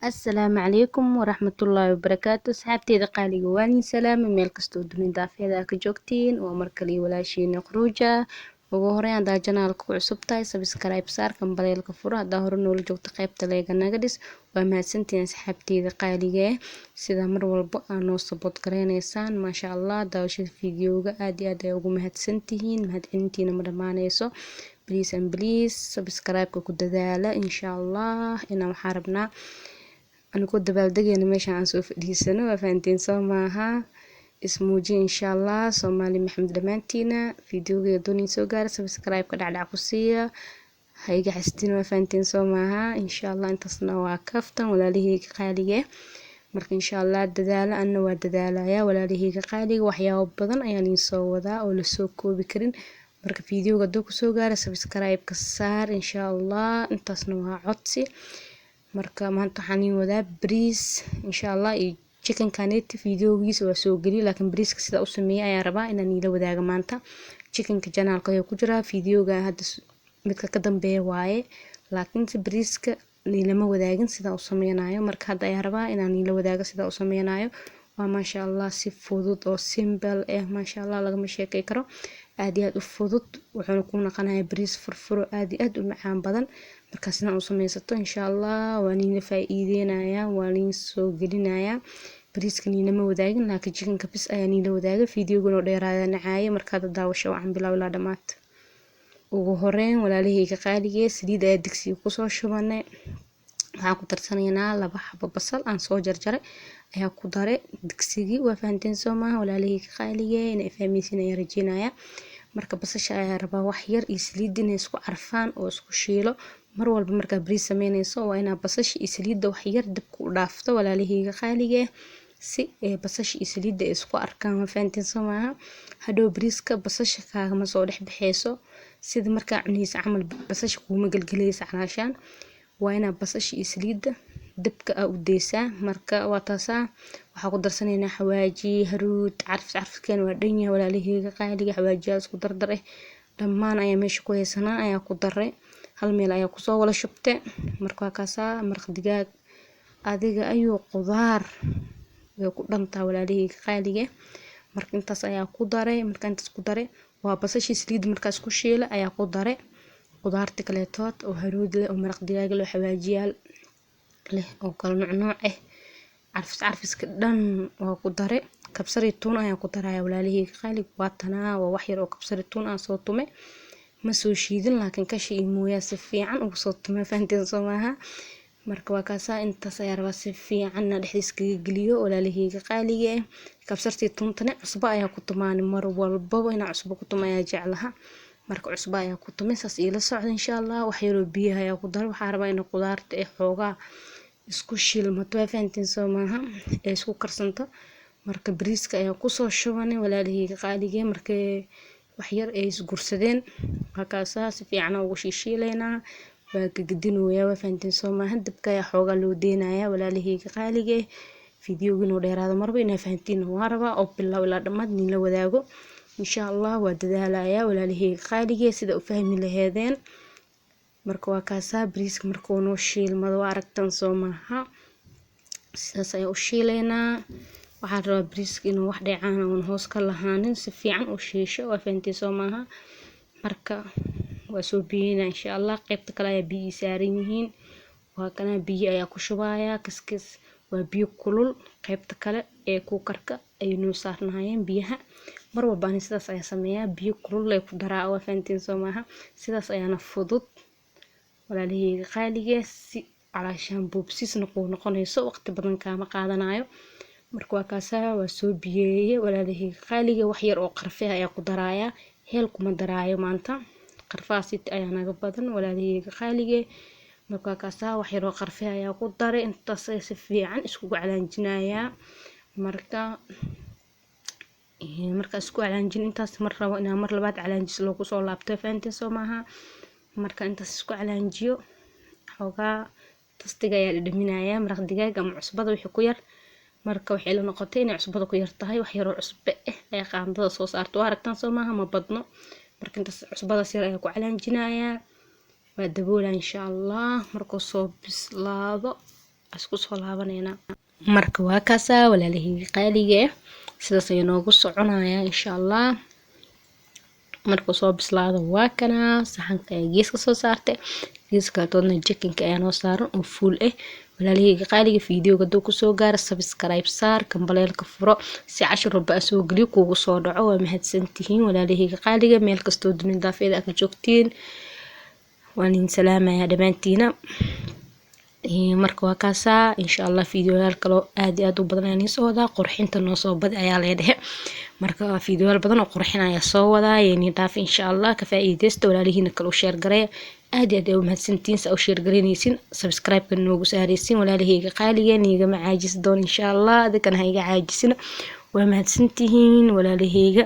Asalaamu calaykum waraxmatullaahi wabarakaatu asxaabteyda qaaliga waan idin salaamay meel kastoo dunida daafeeda ka joogtiin waa markale walaashiina Khruuja ugu horeyn hadaa janaalka ku cusub tahay subscribe saar kambalelka furo hadaa hore noola joogto qaybta leega naga dhis waa mahadsantihiin asxaabteyda qaaliga sida mar walba aa noo support gareyneysaan maasha Allah daawashada fiidiyowga aad iyo aad ay ugu mahadsantihiin mahadcelintiina ma dhamaaneyso please subscribe-ka ku dadaala insha Allah inaan waxaan rabnaa anigoo dabaaldegayna meeshaan aan soo fadhiisano waa fahanteen soo maaha ismuuji insha Allah Soomaali Maxamed dhamaantiina fiidiyowga doonii soo gaara subscribe-ka dhacdhac ku siiya hayga xastiin waa fahanteen soo maaha insha Allah intaasna waa kaftan walaalahayga qaaliga marka insha Allah dadaala anna waa dadaalaya walaalahayga qaaliga waxyaabo badan ayaan idin soo wadaa oo la soo koobi karin marka fiidiyowga doo ku soo gaara subscribe-ka saar insha Allah intaasna waa codsi marka maanta waxaan idin wadaa bariis insha Allah iyo chicken kaneti fiidiyowgiisa waa soo geli laakiin bariiska sida u sameeyay ayaan rabaa inaan ila wadaaga maanta chickenka janaalka ayaa ku jira fiidiyowga hadda midka ka dambeeya waaye laakiin si bariiska lama wadaagin sida u sameynayo marka hadda ayaan rabaa inaan ila wadaaga sida u sameynayo waa maasha Allah si fudud oo simple maasha Allah lagama sheekay karo aad iyo aad u fudud wuxuuna ku noqonayaa bariis furfuro aad iyo aad u macaan badan markaasna u sameysato insha Allah waan idin faa'iideynayaa waan idin soo gelinayaa bariiska niinama wadaagin laakiin chickenka bis ayaan ila wadaaga fiidiyowga dheeraada nacaaye marka daawasho waxaan bilaabaa dhamaad ugu horeyn walaalahayga qaaliga saliid ayaa digsiga ku soo shubanay waxaan ku darsanaynaa 2 xabo basal aan soo jarjaray ayaa ku daray digsigii waa fahanteen soo maaha walaalahayga qaaliga inay fahmaysiin ayaan rajeynayaa marka basasha ayaa rabaa wax yar iyo saliid inay isku carfaan oo isku shiilo mar walba marka bariis sameynayso waa inaad basasha iyo saliidda wax yar dib ku dhaafto walaalahayga qaaliga si basasha iyo saliidda isku arkaan waa fahanteen soo maaha hadhow bariiska basasha kaagama soo dhex baxayso sida marka cunaysa camal basasha kuuma galgalaysa calaashaan waa inaad basasha iyo saliidda dabka u deysaa marka waa taasa waxa ku darsanaynaa xawaaji haruud carfiskan waa dhan yahay walaalahayga qaaliga xawaajiyaal isku dardar dhammaan ayaa meesha ku haysanaa ayaa ku daray hal meel ayaa ku soo wala shubtay marka kaasa maraq digaag adiga ayuu qudaar way ku dhantaa walaalahayga qaaliga marka intaas ayaa ku daray marka intaas ku daray waa basasha saliid markaas ku shiila ayaa ku daray qudaarta kale tood oo haruud leh oo maraq digaag leh xawaajiyaal leh oo kala nooc carfiska dhan waa ku daray kabsari tuun ayaa ku daraya walaalahayga qaaliga waa tanaa waa wax yar oo kabsari tuun aan soo tumay ma soo shiidin laakiin kashi iyo mooyaa si fiican ugu soo tumay fahanteen soo maaha marka waa kaasa intaas ayaa rabaa si fiican dhexdiis kaga geliyo walaalahayga qaaliga kabsartii tuuntana cusbo ayaa ku tumaani mar walba inaa cusbo ku tumayaa jeclaha marka cusbo ayaa ku tumay saas ila socdo insha Allah wax yar oo biyo ayaa ku daray waxa rabaa in qudaarta xoogaa isku shiilmato fahanteen soo maaha isku karsanto marka bariiska ayaa ku soo shubanay walaalahayga qaaliga marka wax yar ay isgursadeen halkaas si fiican ugu shiishiileynaa waa gagdinooyaa waa fahanteen soo maaha dabka ayaa xoogaa loo deenayaa walaalahayga qaaliga fiidiyowga dheeraado marba inaa fahantiin waa rabaa oo bilow ilaa dhamaad nin la wadaago insha Allah waa dadaalayaa walaalahayga qaaliga sida u fahmi lahaydeen marka waa kaasa bariiska marka uu noo shiilmado waa aragtan soo maaha sidaas ayaa u shiileynaa waxaan rabaa bariiska inuu wax dheecaan oo hoos ka lahaanin si fiican u shiisho waa fahanteen soo maaha marka waa soo biyeynaa insha Allah qaybta kale ayaa biyo saaran yihiin waa kana biyo ayaa ku shubayaa kaskis waa biyo kulul qaybta kale ee ku karka ay noo saarnaayeen biyaha mar walba aan sidaas ayaa sameeyaa biyo kulul ay ku daraa waa fahanteen soo maaha sidaas ayaana fudud walaalahayga qaaliga si calaashaan boobsisna ku noqonayso waqti badan kaama qaadanayo marka waa kaasa waa soo biyeeyay walaalahayga qaaliga wax yar oo qarfe ayaa ku daraaya heel kuma daraayo maanta qarfaasi ayaa naga badan walaalahayga qaaliga marka kaasa wax yar oo qarfe ayaa ku daray intaas si fiican isku calaanjinayaa marka isku calaanjin intaas mar rabo inaa mar labaad calaanjis loogu soo laabto fahanteen soo maaha marka intaas isku calaanjiyo xoogaa tastiga ayaa dhadhaminayaa maraq digaag ama cusbada wixii ku yar marka waxay la noqotay inay cusbada ku yar tahay wax yar oo cusbe ayaa qaandada soo saarto waa aragtaan soo maaha ma badno marka intaas cusbada yar ayaa ku calaanjinayaa waa daboola insha Allah markuu soo bislaado isku soo laabanayna marka waa kaasa walaalahayga qaaliga sidaas ay noogu soconaya insha Allah marka soo bislaado waa kana saxanka ay geeska soo saartay geeska toodna chickenka ayaa noo saaran oo full walaalahayga qaaliga fiidiyoga duu ku soo gaar subscribe saar kambaleelka furo si cashar walba soo galiyo kuugu soo dhaco waa mahadsantihiin walaalahayga qaaliga meel kasto dunida daafeeda ka joogtiin waan salaamaya dhamaantiina marka waa kaasa insha Allah fiidiyoyaal kale aad u badan ayaan soo wadaa qurxinta noo soo bad ayaa leedahay marka fiidiyoyaal badan oo qurxinaya soo wadaa yani dhaaf insha Allah ka faa'iideysto walaalihiina kale u share gareey aad u mahadsantiin sa u share gareynaysin subscribe kan noogu saaraysin walaalahayga qaaliga niga ma caajis doon insha Allah dadkan hayga caajisina waa mahadsantihiin walaalahayga